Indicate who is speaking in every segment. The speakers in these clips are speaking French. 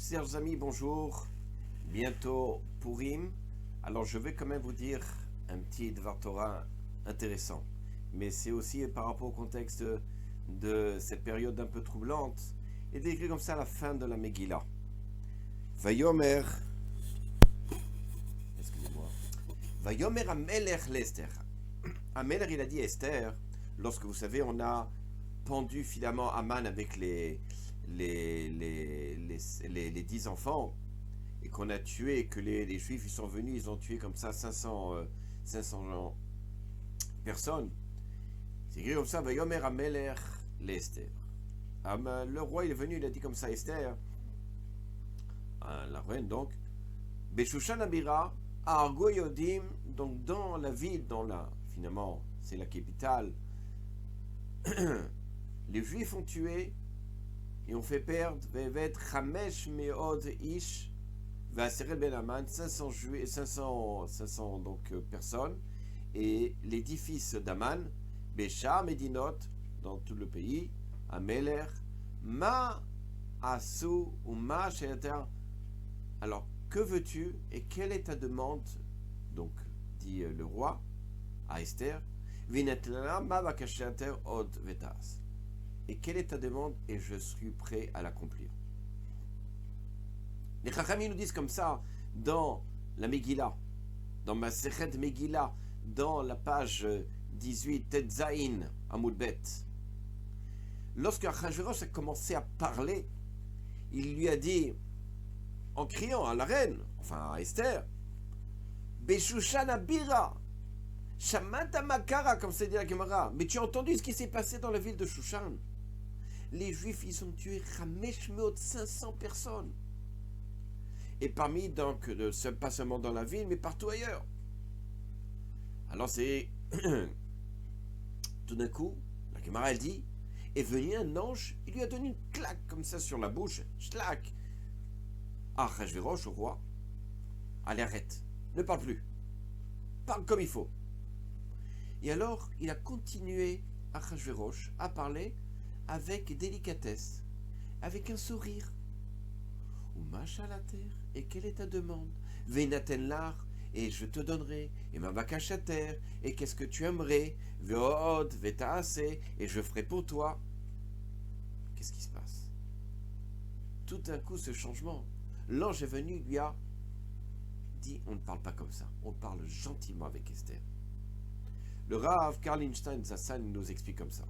Speaker 1: Chers amis, bonjour. Bientôt Purim. Alors je vais quand même vous dire un petit Dvar Torah intéressant. Mais c'est aussi par rapport au contexte de cette période un peu troublante. Et décrit comme ça à la fin de la Megillah. Vayomer. Excusez-moi. Vayomer Amelech l'Esther. Amelech il a dit à Esther, lorsque vous savez on a pendu finalement Aman avec les 10 enfants, et qu'on a tué, que les Juifs ils sont venus, ils ont tué comme ça 500 personnes. C'est écrit comme ça, Vayomer Amelech l'Esther. Le roi il est venu, il a dit comme ça à Esther, la reine donc, Beshushan Abira, à Argo Yodim, donc dans la ville, finalement, c'est la capitale, les Juifs ont tué et ont fait perdre Vevet Chamesh Meod Ish Vaserel Ben Aman 500 donc personnes, et les 10 fils d'Aman, Bécha Medinot, dans tout le pays, Ameler, Ma Asu ou Ma Sheter. Alors, que veux-tu et quelle est ta demande? Donc, dit le roi à Esther, Vinetlana Ma Vakashater Od Vetas. Et quelle est ta demande et je suis prêt à l'accomplir. Les Chachamim nous disent comme ça dans la Megillah, dans Masechet Megillah, dans la page 18, Tetzaïn, Amud Bet. Lorsque Achashverosh a commencé à parler, il lui a dit, en criant à la reine, enfin à Esther, Beshushan Abira, Shamata Makara, comme c'est dit la Gemara, mais tu as entendu ce qui s'est passé dans la ville de Shushan? Les Juifs, ils ont tué Chamesh Meot 500 personnes. Et parmi, donc, pas seulement dans la ville, mais partout ailleurs. Alors c'est... Tout d'un coup, la Gemara, elle dit, est venu un ange, il lui a donné une claque comme ça sur la bouche, schlac. Ah, Achashverosh, au roi, allez, arrête, ne parle plus. Parle comme il faut. Et alors, il a continué, Achashverosh, à parler avec délicatesse, avec un sourire. Ou macha la terre, et quelle est ta demande? Veinaten l'art, et je te donnerai, et ma terre, et qu'est-ce que tu aimerais? Veod, vetaase, et je ferai pour toi. Qu'est-ce qui se passe? Tout d'un coup, ce changement, l'ange est venu, lui a dit, on ne parle pas comme ça, on parle gentiment avec Esther. Le Rav Karl Einstein Zassan nous explique comme ça,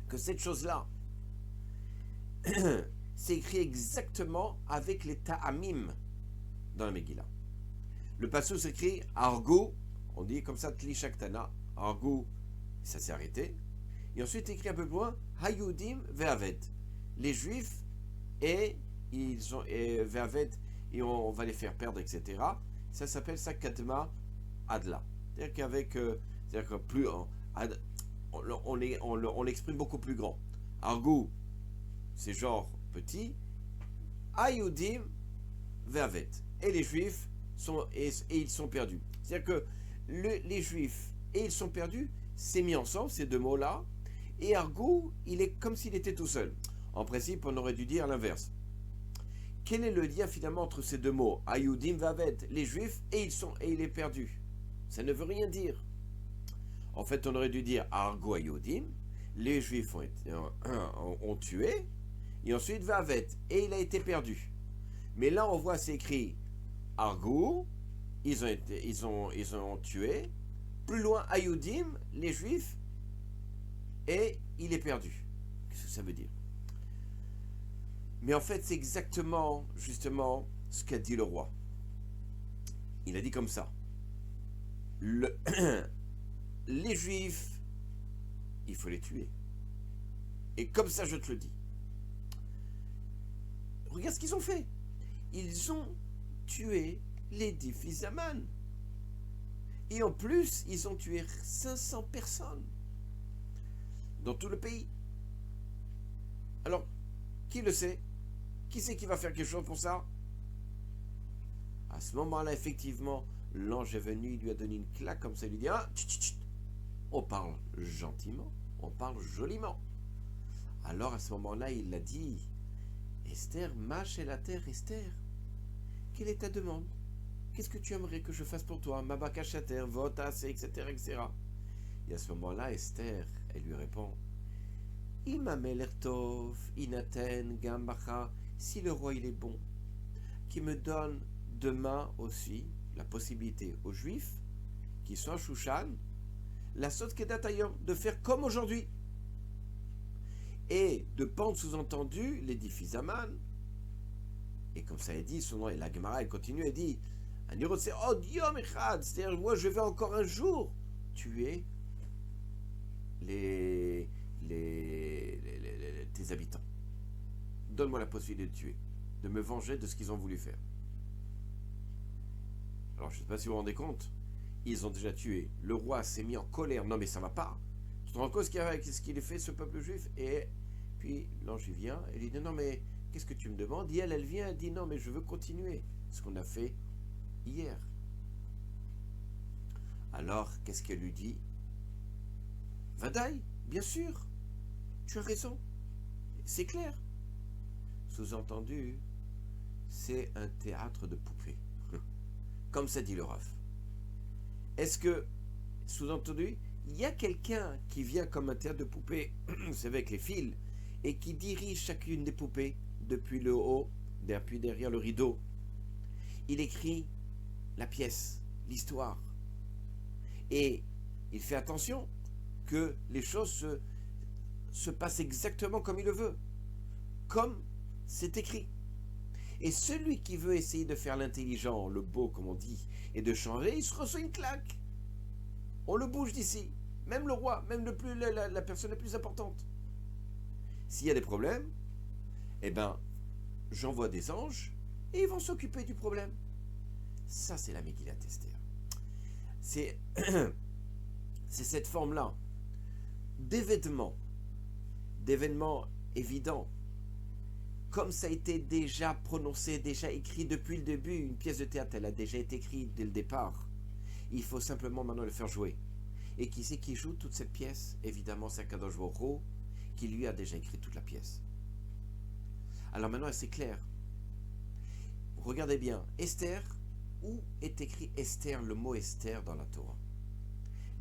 Speaker 1: que cette chose-là, c'est écrit exactement avec les ta'amim dans la Megillah. Le passage s'écrit Argo, on dit comme ça Tli Shaktana, Argo, ça s'est arrêté. Et ensuite écrit un peu plus loin Hayudim Ve'aved, les Juifs et ils ont Ve'aved et on va les faire perdre, etc. Ça s'appelle ça Katma Adla. C'est-à-dire qu'avec, c'est-à-dire que plus on l'exprime beaucoup plus grand. Argo, c'est genre petit. Ayudim Ve'avet. Et les Juifs sont et ils sont perdus. C'est-à-dire que les Juifs et ils sont perdus, c'est mis ensemble ces deux mots-là. Et Argo, il est comme s'il était tout seul. En principe, on aurait dû dire l'inverse. Quel est le lien finalement entre ces deux mots? Ayudim Ve'avet, les Juifs et il est perdu. Ça ne veut rien dire. En fait, on aurait dû dire Argo Ayudim, les Juifs ont tué, et ensuite Vavet, et il a été perdu. Mais là, on voit, c'est écrit Argo, ils ont tué, plus loin Ayudim, les Juifs, et il est perdu. Qu'est-ce que ça veut dire? Mais en fait, c'est exactement, justement, ce qu'a dit le roi. Il a dit comme ça. Les Juifs, il faut les tuer. Et comme ça, je te le dis. Regarde ce qu'ils ont fait. Ils ont tué les 10 fils d'Aman. Et en plus, ils ont tué 500 personnes dans tout le pays. Alors, qui le sait? Qui c'est qui va faire quelque chose pour ça? À ce moment-là, effectivement, l'ange est venu, il lui a donné une claque comme ça, il lui dit, ah, tchit, tchit, on parle gentiment, on parle joliment. Alors à ce moment-là, il l'a dit, Esther, mâche et la terre, Esther, quelle est ta demande? Qu'est-ce que tu aimerais que je fasse pour toi? Mabakachater, votas, etc., etc. Et à ce moment-là, Esther, elle lui répond, Imamelertov, Inaten, Gambacha, si le roi il est bon, qui me donne demain aussi la possibilité aux Juifs qui sont à Shushan, la Sot Kedatayom, de faire comme aujourd'hui. Et de pendre sous-entendu l'édifice Aman. Et comme ça est dit, son nom est la Gemara, elle continue, elle dit, c'est-à-dire moi je vais encore un jour tuer tes habitants. Donne-moi la possibilité de tuer, de me venger de ce qu'ils ont voulu faire. Alors je ne sais pas si vous vous rendez compte, ils ont déjà tué. Le roi s'est mis en colère. Non mais ça va pas. Tu te rends compte ce qu'il a fait ce peuple juif? Et puis l'ange il vient et il dit non mais qu'est-ce que tu me demandes? Et elle vient, elle dit non mais je veux continuer ce qu'on a fait hier. Alors qu'est-ce qu'elle lui dit? Vadaï, bien sûr, tu as raison, c'est clair. Sous-entendu, c'est un théâtre de poupées, comme ça dit le Rav. Est-ce que, sous-entendu, il y a quelqu'un qui vient comme un théâtre de poupées, c'est avec les fils, et qui dirige chacune des poupées depuis le haut, depuis derrière le rideau. Il écrit la pièce, l'histoire. Et il fait attention que les choses se passent exactement comme il le veut, comme c'est écrit. Et celui qui veut essayer de faire l'intelligent, le beau comme on dit, et de changer, il se reçoit une claque. On le bouge d'ici, même le roi, même la personne la plus importante. S'il y a des problèmes, eh ben, j'envoie des anges et ils vont s'occuper du problème. Ça, c'est la Megillat Esther. C'est cette forme-là d'événements évidents, comme ça a été déjà prononcé, déjà écrit depuis le début. Une pièce de théâtre, elle a déjà été écrite dès le départ. Il faut simplement maintenant le faire jouer. Et qui c'est qui joue toute cette pièce? Évidemment, c'est Akadosh Baruch Hu, qui lui a déjà écrit toute la pièce. Alors maintenant, c'est clair. Regardez bien, Esther, où est écrit Esther, le mot Esther dans la Torah?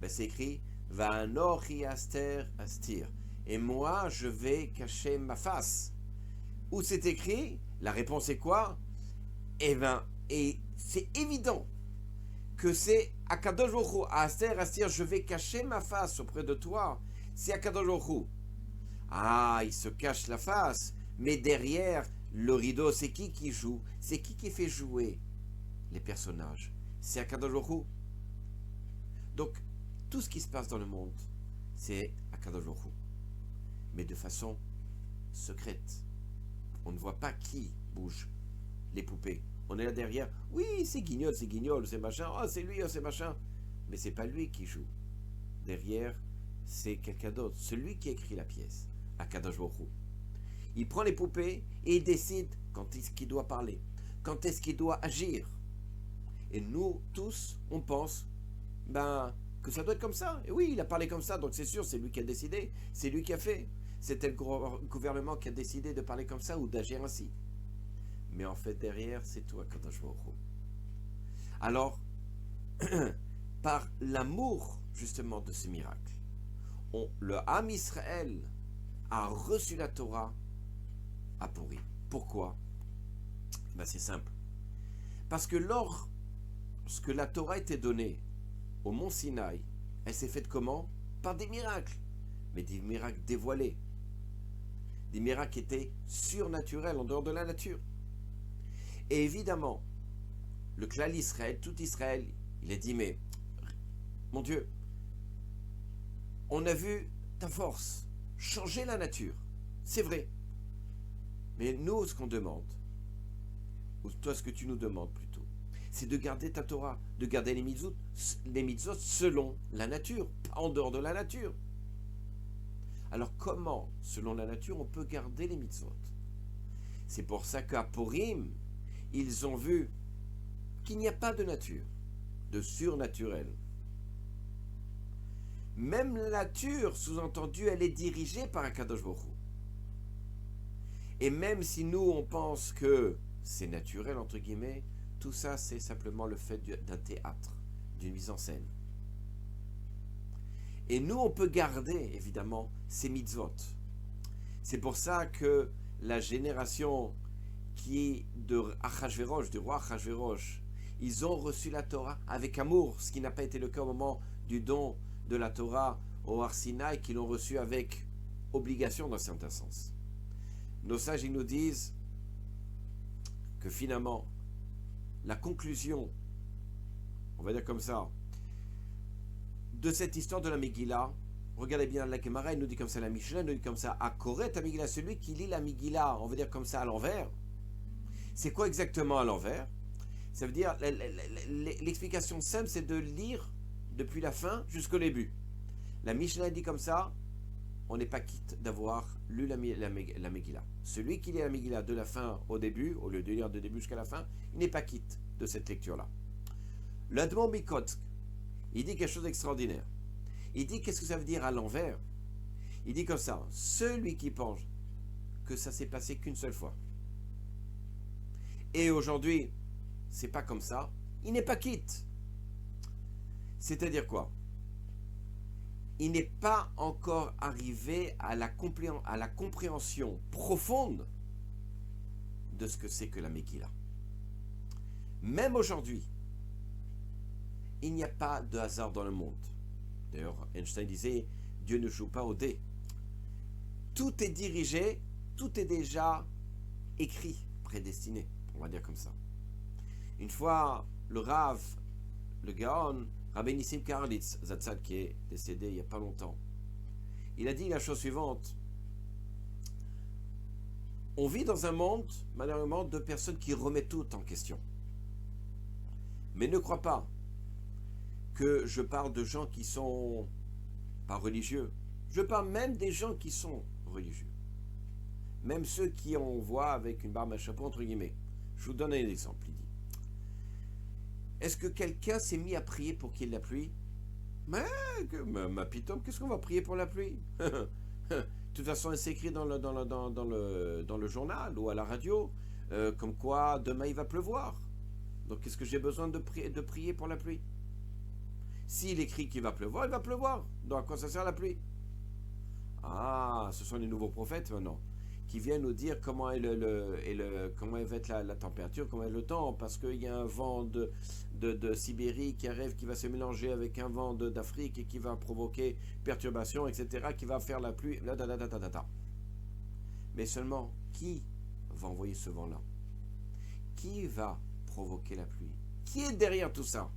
Speaker 1: Ben, c'est écrit Va'anochi Aster Astir. Et moi, je vais cacher ma face. Où c'est écrit? La réponse est quoi? Eh bien, et c'est évident que c'est Akadosh Baruch Hu, Aster Astir, je vais cacher ma face auprès de toi. C'est Akadosh Baruch Hu. Ah, il se cache la face, mais derrière le rideau, c'est qui joue? C'est qui fait jouer les personnages? C'est Akadosh Baruch Hu. Donc, tout ce qui se passe dans le monde, c'est Akadosh Baruch Hu, mais de façon secrète. On ne voit pas qui bouge les poupées. On est là derrière. Oui, c'est Guignol, c'est machin. Oh, c'est lui, oh, c'est machin. Mais c'est pas lui qui joue. Derrière, c'est quelqu'un d'autre. Celui qui écrit la pièce, Akadosh Baruch Hu. Il prend les poupées et il décide quand est-ce qu'il doit parler, quand est-ce qu'il doit agir. Et nous, tous, on pense que ça doit être comme ça. Et oui, il a parlé comme ça, donc c'est sûr, c'est lui qui a décidé, c'est lui qui a fait. C'était le gouvernement qui a décidé de parler comme ça ou d'agir ainsi. Mais en fait, derrière, c'est toi, Akadosh Baruch Hu. Alors, par l'amour, justement, de ce miracle, le Ham Israël a reçu la Torah à Pourri. Pourquoi? C'est simple. Parce que lorsque la Torah était donnée au mont Sinaï, elle s'est faite comment? Par des miracles. Mais des miracles dévoilés. Des miracles qui étaient surnaturels, en dehors de la nature. Et évidemment, le Klal Israël, tout Israël, il a dit, mais, mon Dieu, on a vu ta force changer la nature. C'est vrai. Mais nous, ce qu'on demande, ou toi, ce que tu nous demandes plutôt, c'est de garder ta Torah, de garder les mitzvot selon la nature, pas en dehors de la nature. Alors comment, selon la nature, on peut garder les mitzvot? C'est pour ça qu'à Purim, ils ont vu qu'il n'y a pas de nature, de surnaturel. Même la nature, sous-entendu, elle est dirigée par Akadosh Baruch Hu. Et même si nous, on pense que c'est naturel, entre guillemets, tout ça, c'est simplement le fait d'un théâtre, d'une mise en scène. Et nous, on peut garder, évidemment, ces mitzvot. C'est pour ça que la génération qui est de Achashverosh, du roi Achashverosh, ils ont reçu la Torah avec amour, ce qui n'a pas été le cas au moment du don de la Torah au Har Sinaï, qu'ils l'ont reçu avec obligation dans un certain sens. Nos sages, ils nous disent que finalement, la conclusion, on va dire comme ça, de cette histoire de la Megillah, regardez bien, la Gemara, il nous dit comme ça, la Mishnah nous dit comme ça, Akoret la Megillah, celui qui lit la Megillah, on va dire comme ça à l'envers. C'est quoi exactement à l'envers? Ça veut dire, l'explication simple, c'est de lire depuis la fin jusqu'au début. La Mishnah dit comme ça, on n'est pas quitte d'avoir lu la Megillah. Celui qui lit la Megillah de la fin au début, au lieu de lire de début jusqu'à la fin, il n'est pas quitte de cette lecture-là. L'Admon Mikotsk, il dit quelque chose d'extraordinaire. Il dit, qu'est-ce que ça veut dire à l'envers? Il dit comme ça, celui qui pense que ça s'est passé qu'une seule fois, et aujourd'hui, c'est pas comme ça, il n'est pas quitte. C'est-à-dire quoi? Il n'est pas encore arrivé à la compréhension profonde de ce que c'est que la Megillah. Même aujourd'hui, il n'y a pas de hasard dans le monde. D'ailleurs, Einstein disait, Dieu ne joue pas au dé. Tout est dirigé, tout est déjà écrit, prédestiné, on va dire comme ça. Une fois, le Rav, le Gaon, Rabbi Nissim Karlitz, Zatzal, qui est décédé il n'y a pas longtemps, il a dit la chose suivante. On vit dans un monde, malheureusement, de personnes qui remettent tout en question. Mais ne crois pas que je parle de gens qui sont pas religieux. Je parle même des gens qui sont religieux. Même ceux qui on voit avec une barbe à chapeau, entre guillemets. Je vous donne un exemple, il dit. Est-ce que quelqu'un s'est mis à prier pour qu'il y ait de la pluie? Mais, ma pitome, qu'est-ce qu'on va prier pour la pluie? De toute façon, c'est écrit dans le journal ou à la radio, comme quoi demain il va pleuvoir. Donc, qu'est-ce que j'ai besoin de prier pour la pluie? S'il écrit qu'il va pleuvoir, il va pleuvoir. Donc, à quoi ça sert la pluie? Ah, ce sont les nouveaux prophètes maintenant, qui viennent nous dire comment comment va être la température, comment est le temps, parce qu'il y a un vent de Sibérie qui arrive, qui va se mélanger avec un vent d'Afrique et qui va provoquer perturbations, etc., qui va faire la pluie, Mais seulement, qui va envoyer ce vent-là? Qui va provoquer la pluie? Qui est derrière tout ça?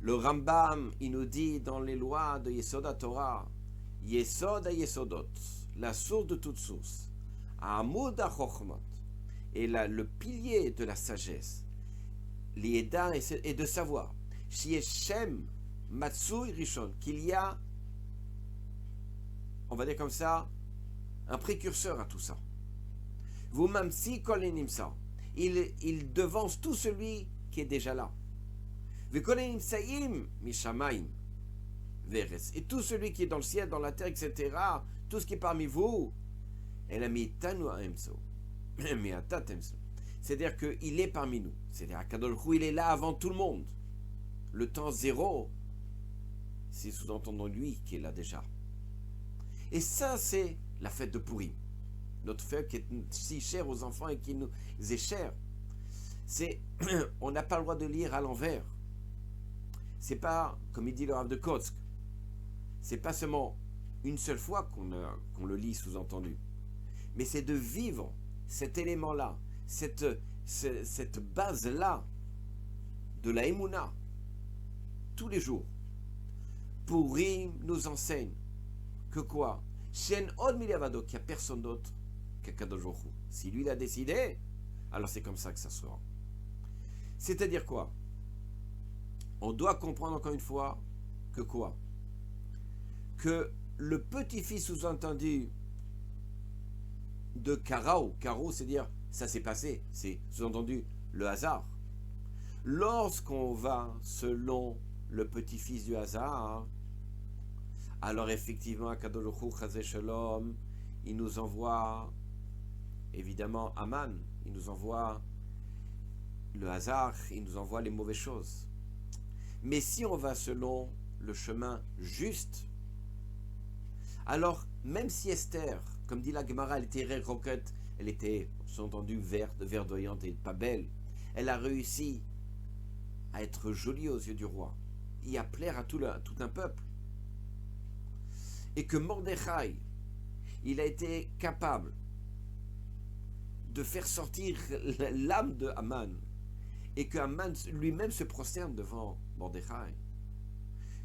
Speaker 1: Le Rambam, il nous dit dans les lois de Yesod Torah, Yesod Yesodot, la source de toute source, Amud HaChochmot, et le pilier de la sagesse, l'Ieda et de savoir, Shieshem Matsui Rishon, qu'il y a, on va dire comme ça, un précurseur à tout ça. Vous mamsi kolenimsa, il devance tout celui qui est déjà là. Et tout celui qui est dans le ciel, dans la terre, etc., tout ce qui est parmi vous, c'est-à-dire qu'il est parmi nous. C'est-à-dire qu'Akadosh il est là avant tout le monde. Le temps zéro, c'est sous-entendant lui qui est là déjà. Et ça, c'est la fête de Purim. Notre fête qui est si chère aux enfants et qui nous est chère. C'est, on n'a pas le droit de lire à l'envers. C'est pas, comme il dit le Rav de Kotsk, c'est pas seulement une seule fois qu'on le lit sous-entendu, mais c'est de vivre cet élément-là, cette base-là de la Emouna, tous les jours. Purim nous enseigne que quoi? Shen od milavado, qu'il n'y a personne d'autre qu'Akadosh Baruch Hu. Si lui l'a décidé, alors c'est comme ça que ça sera. C'est-à-dire quoi? On doit comprendre encore une fois que quoi? Que le petit-fils sous-entendu de Karao, c'est-à-dire ça s'est passé, c'est sous-entendu le hasard. Lorsqu'on va selon le petit-fils du hasard, alors effectivement, Akadosh Baruch Hu, Chazé Shalom, il nous envoie évidemment Aman, il nous envoie le hasard, il nous envoie les mauvaises choses. Mais si on va selon le chemin juste, alors même si Esther, comme dit la Gemara, elle était roquette, elle était, sous-entendu, verte, verdoyante et pas belle, elle a réussi à être jolie aux yeux du roi et à plaire à tout un peuple. Et que Mordechai, il a été capable de faire sortir l'âme de Haman et que Haman lui-même se prosterne devant Mordechai.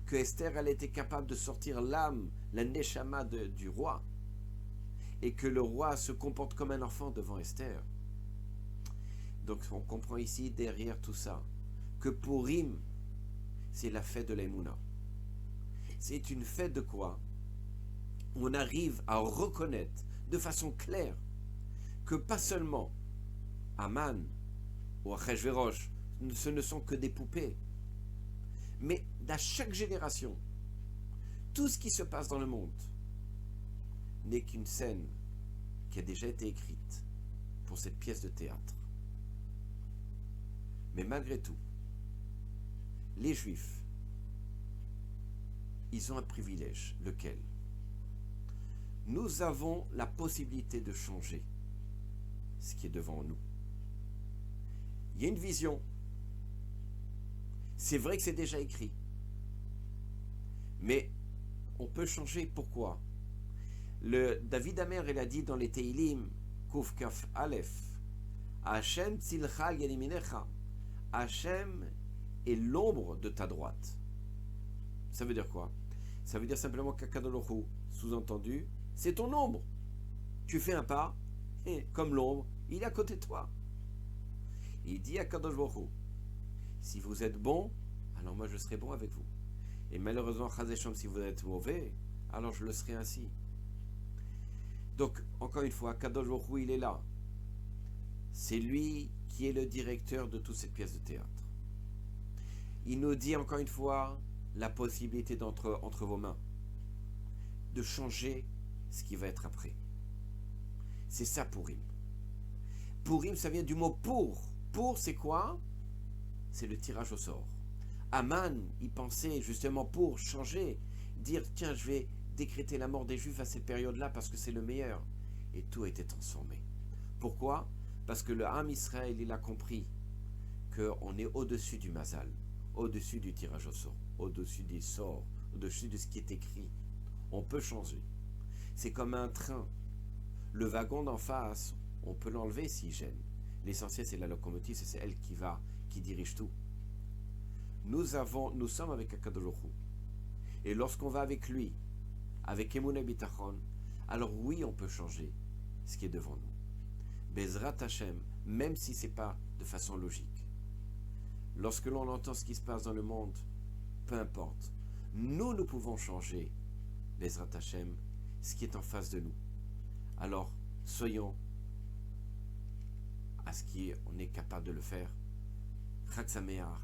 Speaker 1: Que Esther, elle était capable de sortir l'âme, la neshama du roi, et que le roi se comporte comme un enfant devant Esther. Donc on comprend ici derrière tout ça que Purim, c'est la fête de l'Emouna. C'est une fête de quoi? On arrive à reconnaître de façon claire que pas seulement Haman ou Achashverosh, ce ne sont que des poupées, mais à chaque génération, tout ce qui se passe dans le monde n'est qu'une scène qui a déjà été écrite pour cette pièce de théâtre. Mais malgré tout, les Juifs, ils ont un privilège, lequel? Nous avons la possibilité de changer ce qui est devant nous. Il y a une vision. C'est vrai que c'est déjà écrit. Mais on peut changer. Pourquoi? Le David Amer, il a dit dans les Teilim, Kuf Kaf Aleph, Hashem tzilcha yaliminecha. Hashem est l'ombre de ta droite. Ça veut dire quoi? Ça veut dire simplement qu'Akadosh Baruch Hu, sous-entendu, c'est ton ombre. Tu fais un pas, et comme l'ombre, il est à côté de toi. Il dit à Kadosh Baruch Hu, si vous êtes bon, alors moi je serai bon avec vous. Et malheureusement, Chazéchom, si vous êtes mauvais, alors je le serai ainsi. Donc, encore une fois, Kadosh Baruch Hu, il est là. C'est lui qui est le directeur de toute cette pièce de théâtre. Il nous dit encore une fois la possibilité entre vos mains de changer ce qui va être après. C'est ça Purim. Purim, ça vient du mot pour. Pour, c'est quoi? C'est le tirage au sort. Haman, il pensait justement pour changer, dire tiens, je vais décréter la mort des Juifs à cette période-là parce que c'est le meilleur. Et tout a été transformé. Pourquoi? Parce que le Ham Israël, il a compris qu'on est au-dessus du mazal, au-dessus du tirage au sort, au-dessus des sorts, au-dessus de ce qui est écrit. On peut changer. C'est comme un train. Le wagon d'en face, on peut l'enlever s'il gêne. L'essentiel, c'est la locomotive, c'est elle qui dirige tout. Nous sommes avec Akadosh Baruch Hu. Et lorsqu'on va avec lui, avec Emunah Bitachon, alors oui, on peut changer ce qui est devant nous. Bezrat Hashem, même si ce n'est pas de façon logique. Lorsque l'on entend ce qui se passe dans le monde, peu importe, nous pouvons changer, Bezrat Hashem, ce qui est en face de nous. Alors, soyons à ce qu'on est capable de le faire. Chag Sameach,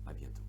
Speaker 1: à bientôt.